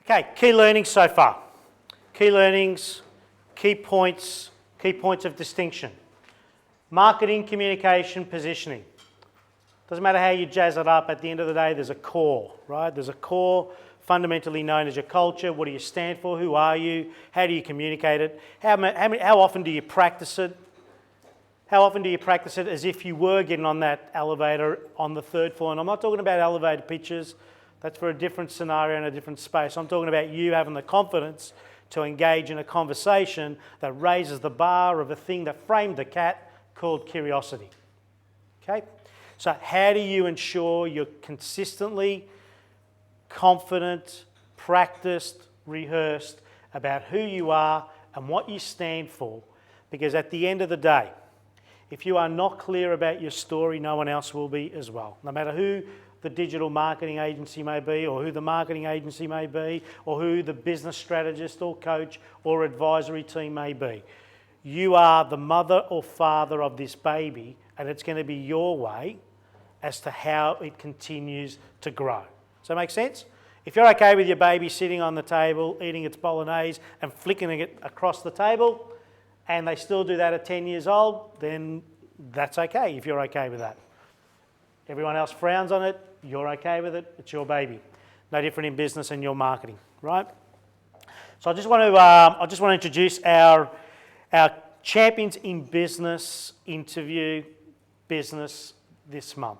Okay, key learnings so far. Key learnings, key points of distinction. Marketing, communication, positioning. Doesn't matter how you jazz it up, at the end of the day, there's a core, right? There's a core fundamentally known as your culture. What do you stand for? Who are you? How do you communicate it? How often do you practice it? How often do you practice it as if you were getting on that elevator on the third floor? And I'm not talking about elevator pitches. That's for a different scenario and a different space. I'm talking about you having the confidence to engage in a conversation that raises the bar of a thing that framed the cat called curiosity. Okay? So how do you ensure you're consistently confident, practiced, rehearsed about who you are and what you stand for? Because at the end of the day, if you are not clear about your story, no one else will be as well. No matter who the digital marketing agency may be, or who the marketing agency may be, or who the business strategist or coach or advisory team may be. You are the mother or father of this baby, and it's going to be your way as to how it continues to grow. Does that make sense? If you're okay with your baby sitting on the table, eating its bolognese and flicking it across the table, and they still do that at 10 years old, then that's okay if you're okay with that. Everyone else frowns on it, you're okay with it, it's your baby. No different in business and your marketing, right? So I just want to introduce our Champions in Business interview business this month.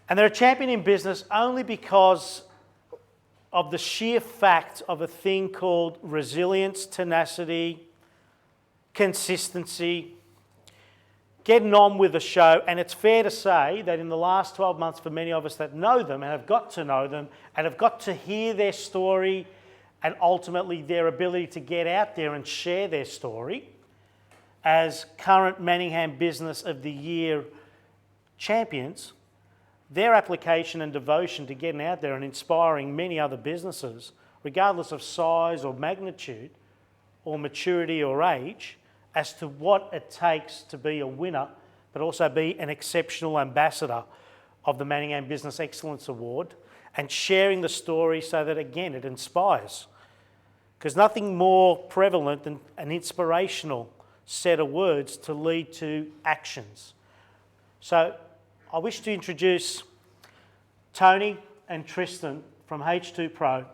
And they're a champion in business only because of the sheer fact of a thing called resilience, tenacity, consistency, getting on with the show. And it's fair to say that in the last 12 months, for many of us that know them and have got to know them and have got to hear their story and ultimately their ability to get out there and share their story as current Manningham Business of the Year champions, their application and devotion to getting out there and inspiring many other businesses, regardless of size or magnitude or maturity or age, as to what it takes to be a winner, but also be an exceptional ambassador of the Manningham Business Excellence Award, and sharing the story so that, again, it inspires. Because nothing more prevalent than an inspirational set of words to lead to actions. So I wish to introduce Tony and Tristan from H2Pro,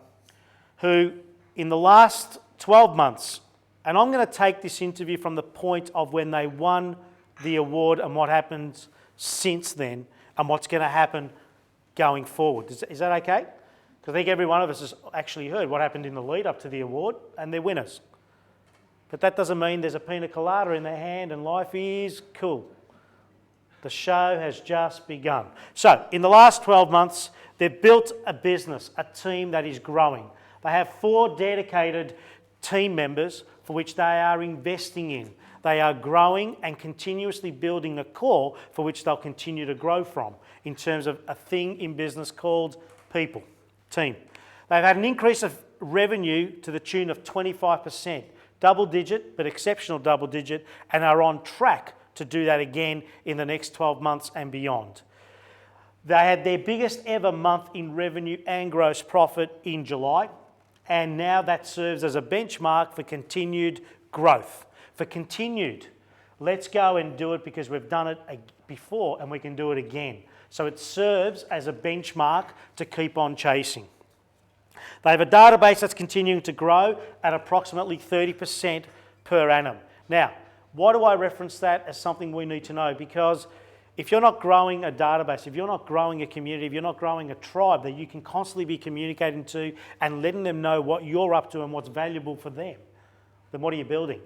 who in the last 12 months, and I'm going to take this interview from the point of when they won the award and what happens since then and what's going to happen going forward. Is that okay? Because I think every one of us has actually heard what happened in the lead up to the award and they're winners. But that doesn't mean there's a pina colada in their hand and life is cool. The show has just begun. So, in the last 12 months, they've built a business, a team that is growing. They have 4 dedicated team members for which they are investing in. They are growing and continuously building a core for which they'll continue to grow from in terms of a thing in business called people, team. They've had an increase of revenue to the tune of 25%, double digit, but exceptional double digit, and are on track to do that again in the next 12 months and beyond. They had their biggest ever month in revenue and gross profit in July, and now that serves as a benchmark for continued growth. For continued, let's go and do it because we've done it before and we can do it again. So it serves as a benchmark to keep on chasing. They have a database that's continuing to grow at approximately 30% per annum. Now, why do I reference that as something we need to know? Because if you're not growing a database, if you're not growing a community, if you're not growing a tribe that you can constantly be communicating to and letting them know what you're up to and what's valuable for them, then what are you building?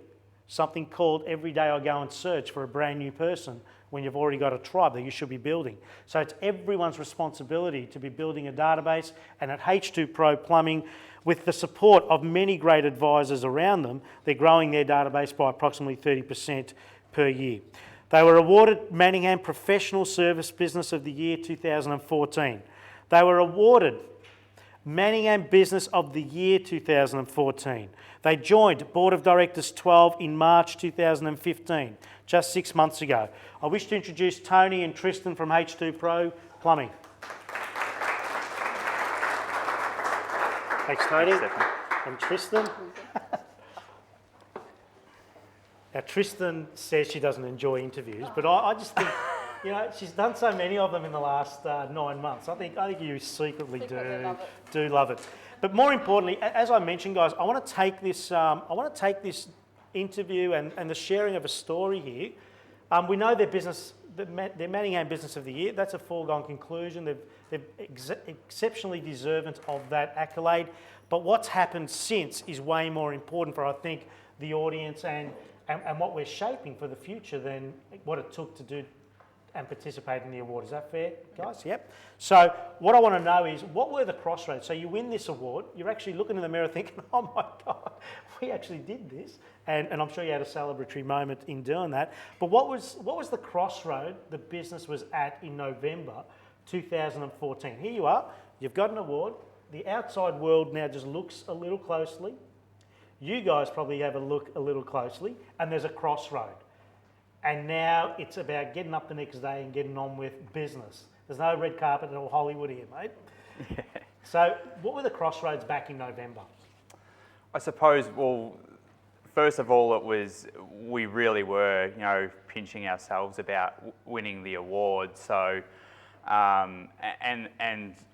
Something called every day I go and search for a brand new person when you've already got a tribe that you should be building. So it's everyone's responsibility to be building a database, and at H2Pro Plumbing, with the support of many great advisors around them, they're growing their database by approximately 30% per year. They were awarded Manningham Professional Service Business of the Year 2014. They were awarded Manningham Business of the Year 2014. They joined Board of Directors 12 in March 2015, just 6 months ago. I wish to introduce Tony and Tristan from H2Pro Plumbing. Thanks, Tony. Thanks, Stefan. And Tristan. Now, Tristan says she doesn't enjoy interviews, but I just think, she's done so many of them in the last 9 months. I think you secretly do love it. But more importantly, as I mentioned, guys, I want to take this interview and the sharing of a story here. We know their business, their Manningham Business of the Year. That's a foregone conclusion. They're exceptionally deserving of that accolade. But what's happened since is way more important for, I think, the audience and what we're shaping for the future than what it took to do and participate in the award. Is that fair, guys? Yep. So what I want to know is, what were the crossroads? So you win this award, you're actually looking in the mirror thinking, oh my God, we actually did this. And I'm sure you had a celebratory moment in doing that. But what was the crossroad the business was at in November 2014? Here you are, you've got an award. The outside world now just looks a little closely. You guys probably have a look a little closely, and there's a crossroad. And now it's about getting up the next day and getting on with business. There's no red carpet or Hollywood here, mate. Yeah. So what were the crossroads back in November? I suppose, well, first of all, we really were, pinching ourselves about winning the award. So, and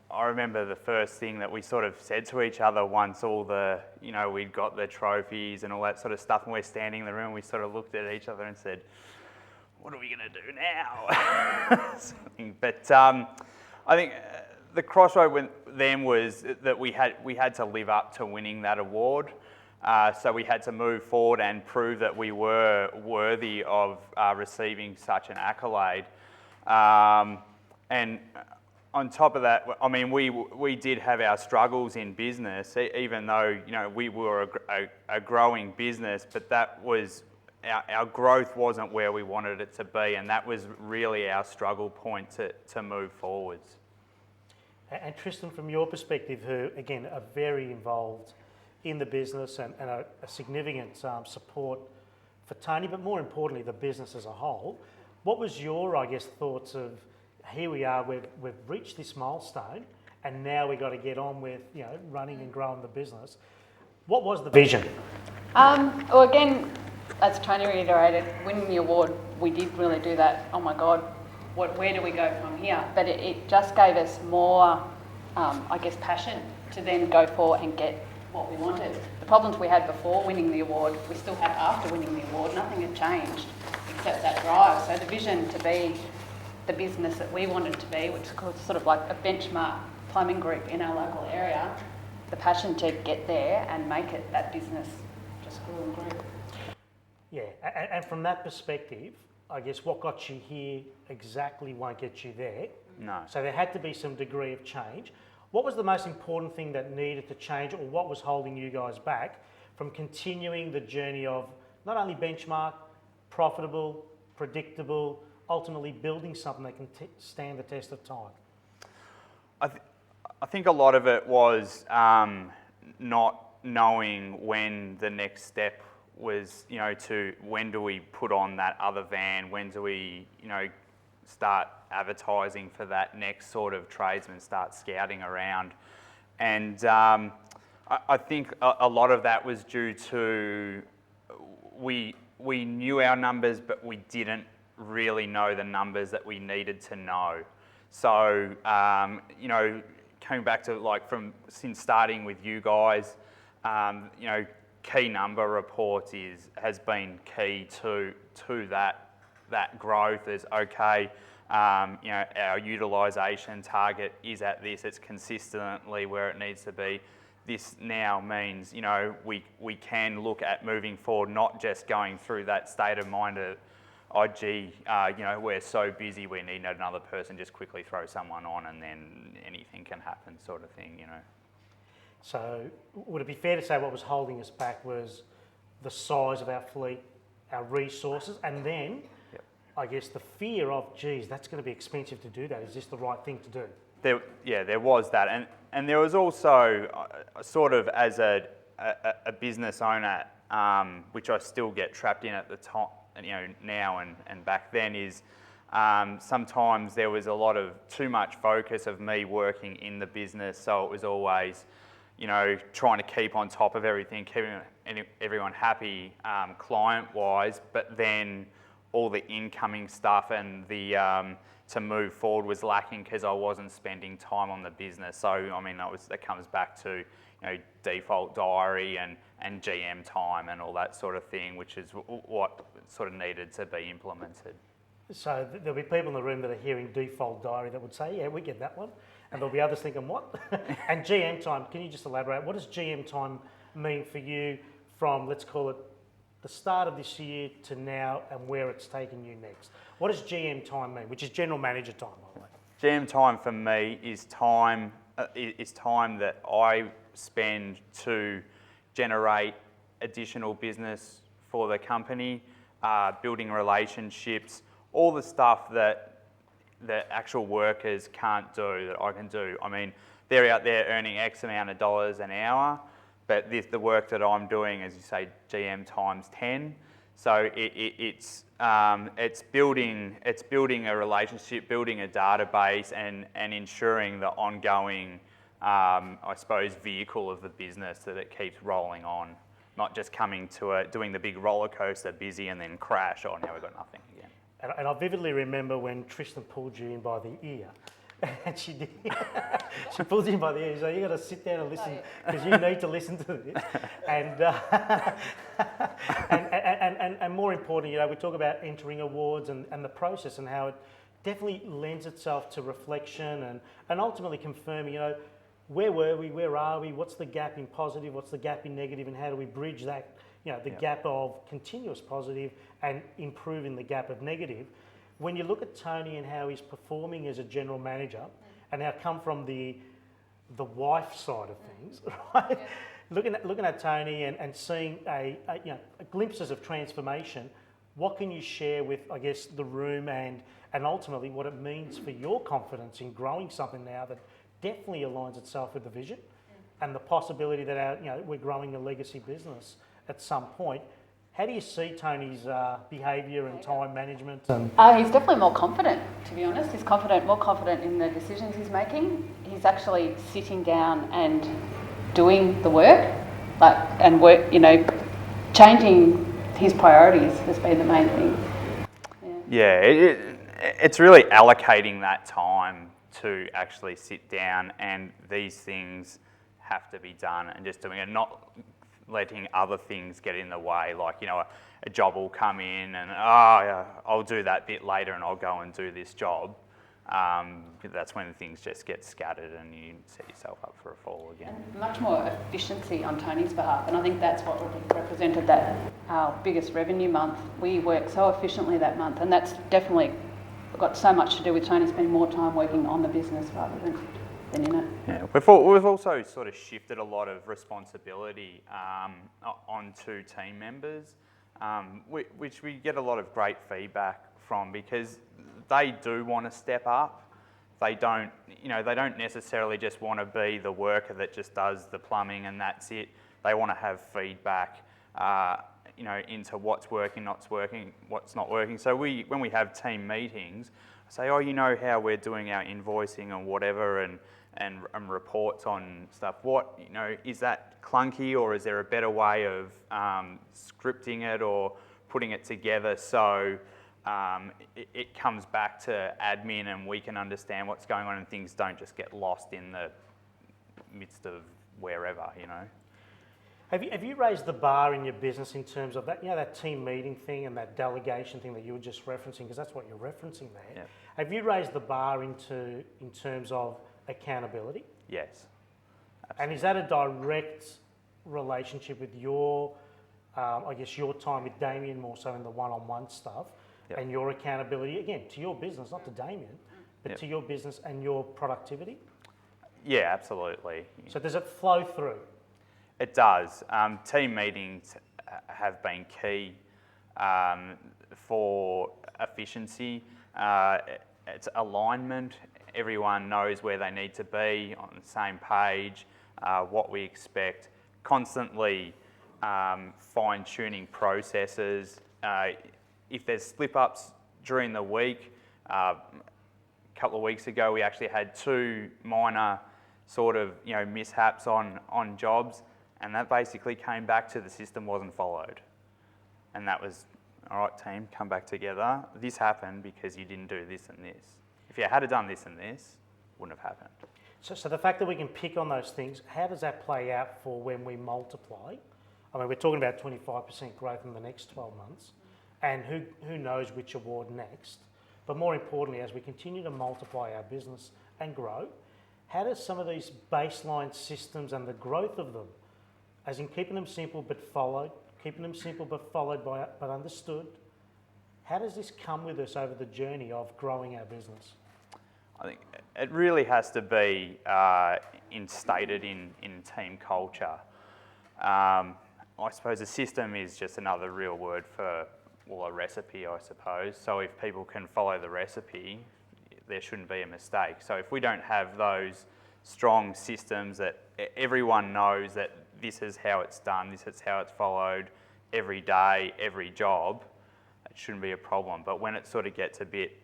I remember the first thing that we sort of said to each other once all the, we'd got the trophies and all that sort of stuff, and we're standing in the room, we sort of looked at each other and said, what are we going to do now? But I think the crossroad then was that we had to live up to winning that award. So we had to move forward and prove that we were worthy of receiving such an accolade. And on top of that, I mean, we did have our struggles in business, even though we were a growing business, but that was our growth wasn't where we wanted it to be, and that was really our struggle point to move forwards. And Tristan, from your perspective, who again are very involved in the business and a significant support for Tony, but more importantly the business as a whole, what was your, I guess, thoughts of, here we are, we've reached this milestone, and now we've got to get on with running and growing the business. What was the vision? Well, again, as Tony reiterated, winning the award, we did really do that. Oh my God, where do we go from here? But it just gave us more, I guess, passion to then go forward and get what we wanted. The problems we had before winning the award, we still have after winning the award. Nothing had changed except that drive. So the vision to be the business that we wanted to be, which is sort of like a benchmark plumbing group in our local area, the passion to get there and make it that business just grew and grew. Yeah, and from that perspective, I guess what got you here exactly won't get you there. No. So there had to be some degree of change. What was the most important thing that needed to change, or what was holding you guys back from continuing the journey of not only benchmark, profitable, predictable, ultimately building something that can stand the test of time? I think a lot of it was not knowing when the next step was, to when do we put on that other van, when do we, start advertising for that next sort of tradesman, start scouting around. And I think a lot of that was due to we knew our numbers, but we didn't really know the numbers that we needed to know. So, coming back to since starting with you guys, key number reports has been key to that growth. Is okay. Our utilisation target is at this. It's consistently where it needs to be. This now means we can look at moving forward, not just going through that state of mind of, oh gee, we're so busy we need another person, just quickly throw someone on and then anything can happen, sort of thing. So would it be fair to say what was holding us back was the size of our fleet, our resources, and then I guess the fear of, geez, that's going to be expensive to do that. Is this the right thing to do? There was that, and there was also sort of as a business owner, which I still get trapped in at the top, now and back then, is sometimes there was a lot of too much focus of me working in the business, so it was always, trying to keep on top of everything, keeping everyone happy client-wise, but then all the incoming stuff and the to move forward was lacking because I wasn't spending time on the business. So I mean, that comes back to default diary and GM time and all that sort of thing, which is what sort of needed to be implemented. So there'll be people in the room that are hearing default diary that would say, yeah, we get that one. And there'll be others thinking, what? And GM time, can you just elaborate? What does GM time mean for you from, let's call it, the start of this year to now and where it's taken you next? What does GM time mean, which is general manager time, by the way? GM time for me is time that I spend to generate additional business for the company, building relationships, all the stuff that actual workers can't do that I can do. I mean, they're out there earning X amount of dollars an hour, but the work that I'm doing, as you say, GM times 10. So it's building a relationship, building a database, and ensuring the ongoing, I suppose, vehicle of the business that it keeps rolling on, not just coming to it, doing the big roller coaster, busy, and then crash. Oh, now we've got nothing again. And I vividly remember when Tristan pulled you in by the ear. And she did. She pulls you in by the ear. So you got to sit down and listen because you need to listen to this. And more importantly, we talk about entering awards and the process and how it definitely lends itself to reflection and ultimately confirming, where were we, where are we, what's the gap in positive, what's the gap in negative, and how do we bridge that, the gap of continuous positive and improving the gap of negative. When you look at Tony and how he's performing as a general manager, and now come from the wife side of things, right? Yeah. Looking at Tony and seeing glimpses of transformation, what can you share with, I guess, the room and ultimately what it means for your confidence in growing something now that definitely aligns itself with the vision and the possibility that we're growing a legacy business at some point. How do you see Tony's behaviour and time management? He's definitely more confident, to be honest. He's more confident in the decisions he's making. He's actually sitting down and doing the work, changing his priorities has been the main thing. Yeah, it's really allocating that time to actually sit down, and these things have to be done, and just doing it, not letting other things get in the way, like, a job will come in and, I'll do that bit later and I'll go and do this job. That's when things just get scattered and you set yourself up for a fall again. And much more efficiency on Tony's behalf, and I think that's what represented that our biggest revenue month. We worked so efficiently that month, and that's definitely got so much to do with Tony spending more time working on the business rather than in it. Yeah, we've also sort of shifted a lot of responsibility onto team members, which we get a lot of great feedback from, because they do want to step up. They don't necessarily just want to be the worker that just does the plumbing and that's it. They want to have feedback, into what's working, what's not working. So when we have team meetings, I say, how we're doing our invoicing and whatever, and reports on stuff. What, is that clunky, or is there a better way of scripting it or putting it together so it comes back to admin and we can understand what's going on and things don't just get lost in the midst of wherever, Have you raised the bar in your business in terms of that, that team meeting thing and that delegation thing that you were just referencing, because that's what you're referencing there. Yep. Have you raised the bar in terms of accountability? Yes. Absolutely. And is that a direct relationship with your time with Damien, more so in the one-on-one stuff, yep, and your accountability, again, to your business, not to Damien, but yep, to your business and your productivity? Yeah, absolutely. So does it flow through? It does. Team meetings have been key for efficiency. It's alignment. Everyone knows where they need to be, on the same page, what we expect. Constantly fine-tuning processes. If there's slip-ups during the week, a couple of weeks ago we actually had 2 minor sort of, mishaps on jobs, and that basically came back to the system wasn't followed. And that was, all right, team, come back together. This happened because you didn't do this and this. If you had done this and this, wouldn't have happened. So the fact that we can pick on those things, how does that play out for when we multiply? I mean, we're talking about 25% growth in the next 12 months, and who knows which award next. But more importantly, as we continue to multiply our business and grow, how does some of these baseline systems and the growth of them, as in keeping them simple but followed, but understood, how does this come with us over the journey of growing our business? I think it really has to be instated in team culture. I suppose a system is just another real word for, a recipe, I suppose. So if people can follow the recipe, there shouldn't be a mistake. So if we don't have those strong systems that everyone knows that this is how it's done, this is how it's followed every day, every job, it shouldn't be a problem. But when it sort of gets a bit,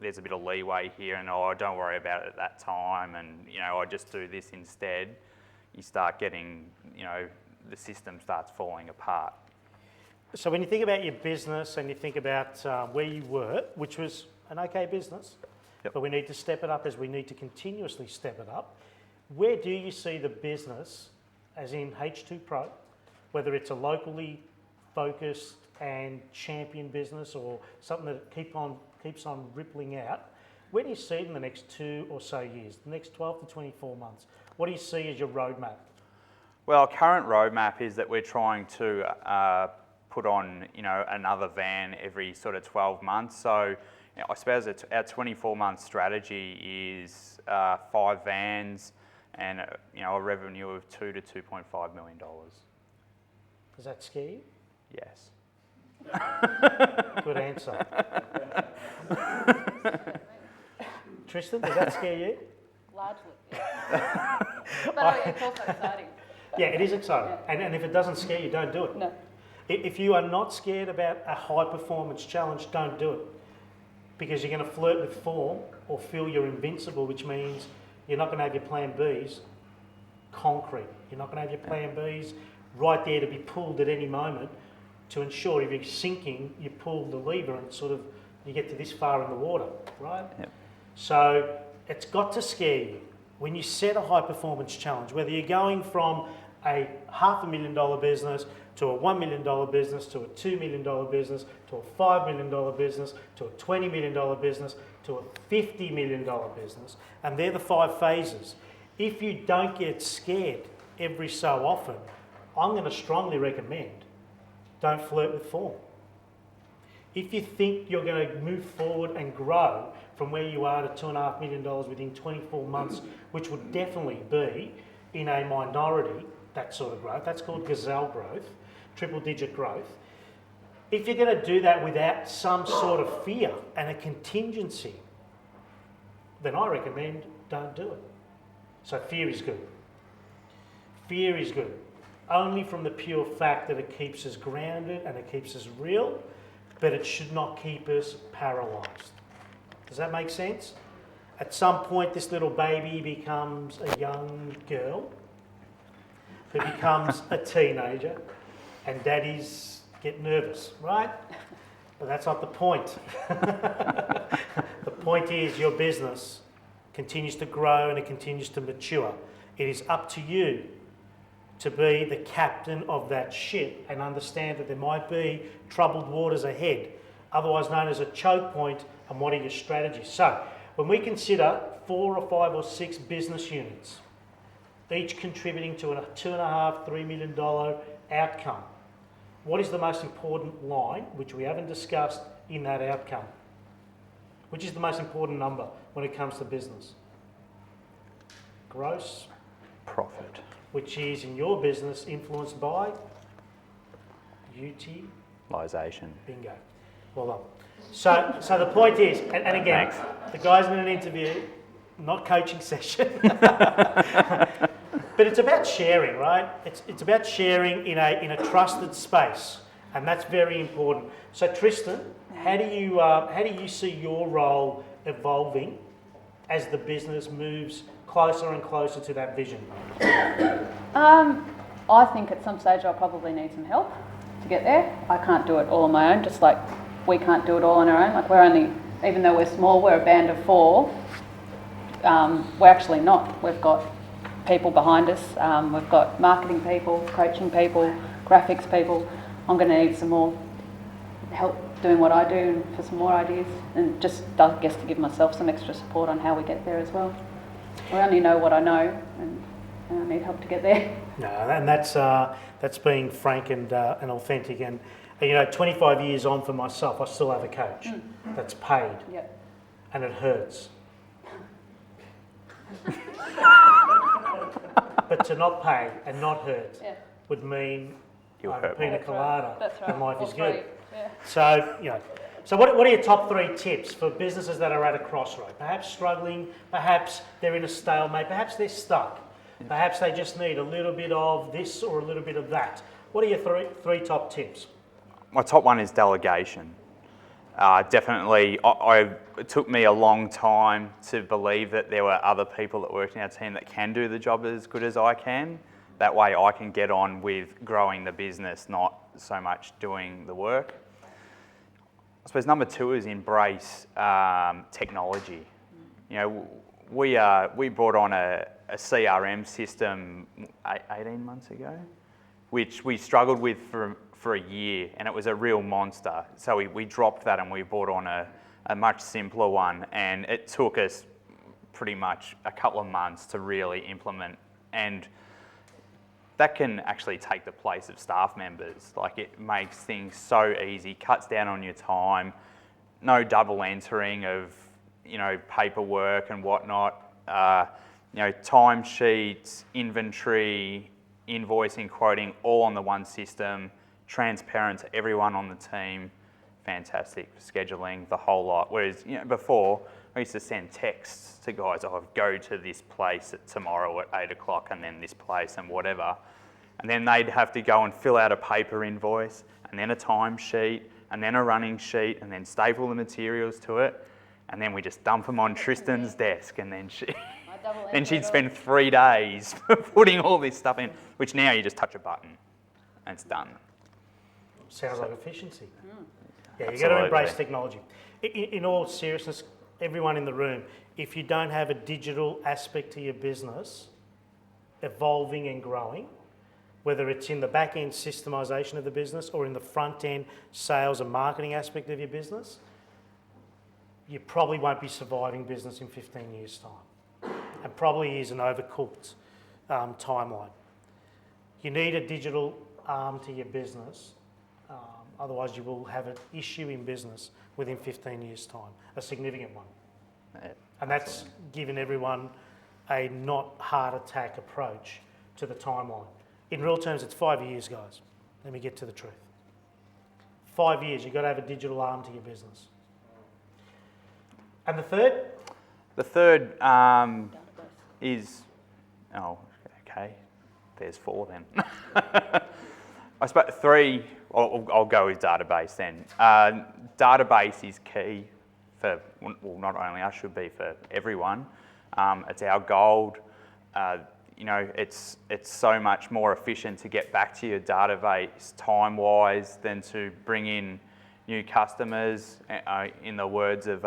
there's a bit of leeway here and, don't worry about it at that time and, I just do this instead, you start getting, the system starts falling apart. So when you think about your business and you think about where you were, which was an okay business, Yep. but we need to step it up as we need to continuously step it up, where do you see the business, as in H2Pro, whether it's a locally focused and champion business or something that keeps on rippling out, where do you see it in the next 2 or so years, the next 12 to 24 months? What do you see as your roadmap? Well, our current roadmap is that we're trying to put on, another van every sort of 12 months. So I suppose our 24-month strategy is 5 vans and a revenue of $2 to $2.5 million. Does that scare you? Yes. Good answer. Tristan, does that scare you? Largely, yeah. But it's also exciting. Yeah, it is exciting. Yeah. And if it doesn't scare you, don't do it. No. If you are not scared about a high performance challenge, don't do it. Because you're going to flirt with form or feel you're invincible, which means you're not going to have your plan Bs concrete. You're not going to have your plan Bs right there to be pulled at any moment to ensure if you're sinking, you pull the lever and sort of you get to this far in the water, right? Yep. So it's got to scare you. When you set a high performance challenge, whether you're going from a $500,000 business to a $1 million business to a $2 million business to a $5 million business to a $20 million business to a $50 million business, and they're the 5 phases. If you don't get scared every so often, I'm going to strongly recommend don't flirt with form. If you think you're going to move forward and grow from where you are to $2.5 million within 24 months, which would definitely be in a minority, that sort of growth, that's called gazelle growth, triple-digit growth. If you're going to do that without some sort of fear and a contingency, then I recommend don't do it. So fear is good. Fear is good. Only from the pure fact that it keeps us grounded and it keeps us real, but it should not keep us paralysed. Does that make sense? At some point, this little baby becomes a young girl who becomes a teenager, and daddies get nervous, right? But that's not the point. The point is your business continues to grow and it continues to mature. It is up to you to be the captain of that ship and understand that there might be troubled waters ahead, otherwise known as a choke point, and what are your strategies. So when we consider 4 or 5 or 6 business units, each contributing to a $2.5, $3 million outcome, what is the most important line, which we haven't discussed, in that outcome? Which is the most important number when it comes to business? Gross Profit. Which is, in your business, influenced by Utilisation. Bingo. Well done. So the point is, and again, the guy's in an interview, not coaching session, but it's about sharing, right? It's about sharing in a trusted space, and that's very important. So Tristan, how do you see your role evolving as the business moves closer and closer to that vision? I think at some stage I'll probably need some help to get there. I can't do it all on my own, just like we can't do it all on our own. Like we're only, even though we're small, we're a band of 4. We're actually not. We've got people behind us. We've got marketing people, coaching people, graphics people. I'm going to need some more help doing what I do and for some more ideas, and just, I guess, to give myself some extra support on how we get there as well. I only know what I know, and I need help to get there. No, and that's being frank and authentic. And 25 years on for myself, I still have a coach that's paid, and it hurts. But to not pay and not hurt would mean You'll I have a hurt pina more. colada That's right. and life is Or good. free. Yeah. So what are your top 3 tips for businesses that are at a crossroad? Perhaps struggling, perhaps they're in a stalemate, perhaps they're stuck, perhaps they just need a little bit of this or a little bit of that. What are your three top tips? My top one is delegation. Definitely, it took me a long time to believe that there were other people that worked in our team that can do the job as good as I can. That way I can get on with growing the business, not so much doing the work. I suppose number 2 is embrace technology. We brought on a CRM system 18 months ago, which we struggled with for a year, and it was a real monster. So we dropped that and we brought on a much simpler one, and it took us pretty much a couple of months to really implement, and that can actually take the place of staff members. Like, it makes things so easy, cuts down on your time, no double entering of, paperwork and whatnot. Timesheets, inventory, invoicing, quoting, all on the one system, transparent to everyone on the team. Fantastic. Scheduling, the whole lot. Whereas, before, I used to send texts to guys, go to this place tomorrow at 8 o'clock, and then this place and whatever. And then they'd have to go and fill out a paper invoice, and then a timesheet, and then a running sheet, and then staple the materials to it. And then we just dump them on Tristan's desk, and then she'd spend 3 days putting all this stuff in, which now you just touch a button and it's done. Sounds like efficiency. Yeah, you've Absolutely. got to embrace technology. In all seriousness, everyone in the room, if you don't have a digital aspect to your business, evolving and growing, whether it's in the back-end systemisation of the business or in the front-end sales and marketing aspect of your business, you probably won't be surviving business in 15 years' time. And probably is an overcooked timeline. You need a digital arm to your business, otherwise you will have an issue in business within 15 years' time, a significant one. Yeah, and that's given everyone a not heart attack approach to the timeline. In real terms, it's 5 years, guys. Let me get to the truth. 5 years, you've got to have a digital arm to your business. And the third? The third is, okay, there's 4 then. I suppose 3, I'll go with database then. Database is key for, well, not only us, should be for everyone. It's our gold. It's so much more efficient to get back to your database time-wise than to bring in new customers. In the words of,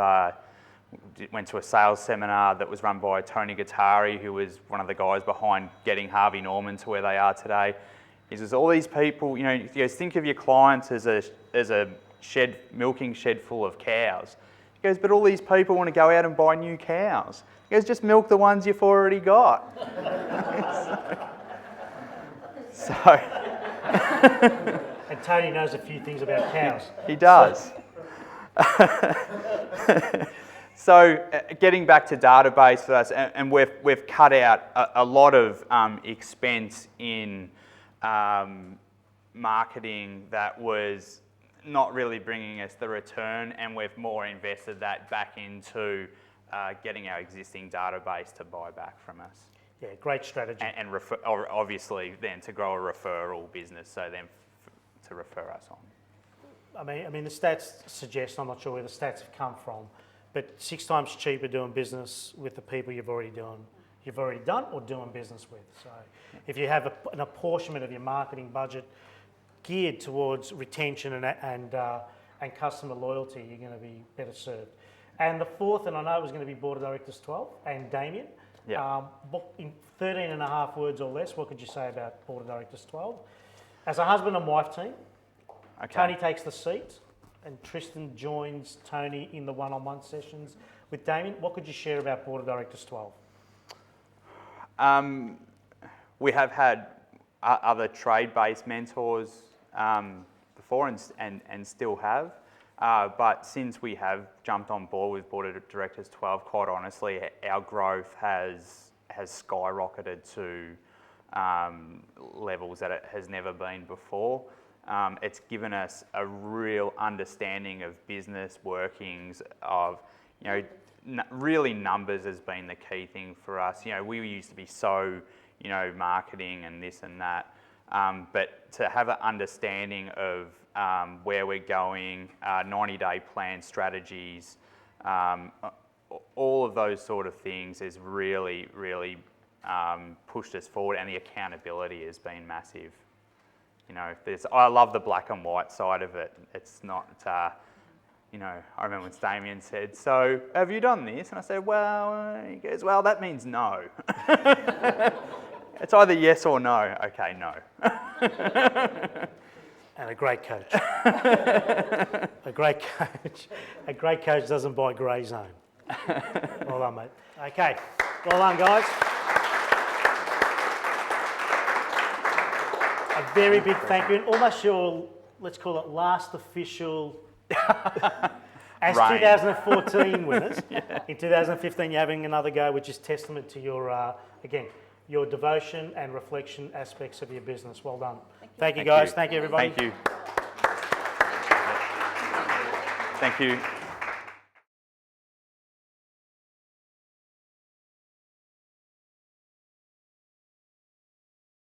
went to a sales seminar that was run by Tony Guattari, who was one of the guys behind getting Harvey Norman to where they are today. He says, all these people, you guys think of your clients as a milking shed full of cows. He goes, but all these people want to go out and buy new cows. He goes, just milk the ones you've already got. So And Tony knows a few things about cows. He does. So getting back to database for us, and we've cut out a lot of expense in marketing that was not really bringing us the return, and we've more invested that back into getting our existing database to buy back from us. Yeah, great strategy. And obviously then to grow a referral business, so then to refer us on. I mean, the stats suggest, I'm not sure where the stats have come from, but 6 times cheaper doing business with the people you've already done or doing business with. So if you have an apportionment of your marketing budget geared towards retention and customer loyalty, you're going to be better served. And the fourth, and I know it was going to be Board of Directors 12, and Damien. Yeah. In 13 and a half words or less, what could you say about Board of Directors 12? As a husband and wife team, Okay. Tony takes the seat and Tristan joins Tony in the one-on-one sessions with Damien. What could you share about Board of Directors 12? We have had other trade-based mentors before and still have. But since we have jumped on board with Board of Directors 12, quite honestly, our growth has skyrocketed to levels that it has never been before. It's given us a real understanding of business workings of, really numbers has been the key thing for us. We used to be so, marketing and this and that. But to have an understanding of where we're going, 90-day plan strategies, all of those sort of things has really, really pushed us forward, and the accountability has been massive. I love the black and white side of it. It's not, I remember when Damien said, "So, have you done this?" And I said, "Well," he goes, "Well, that means no." It's either yes or no. Okay, no. And a great coach. A great coach doesn't buy grey zone. Well done, mate. Okay, well done, guys. A very big thank you, and almost your, let's call it, last official as Reign. 2014 winners. Yeah. In 2015, you're having another go, which is testament to your, again, your devotion and reflection aspects of your business. Well done. Thank you, guys. Thank you, everybody. Thank you. Thank you.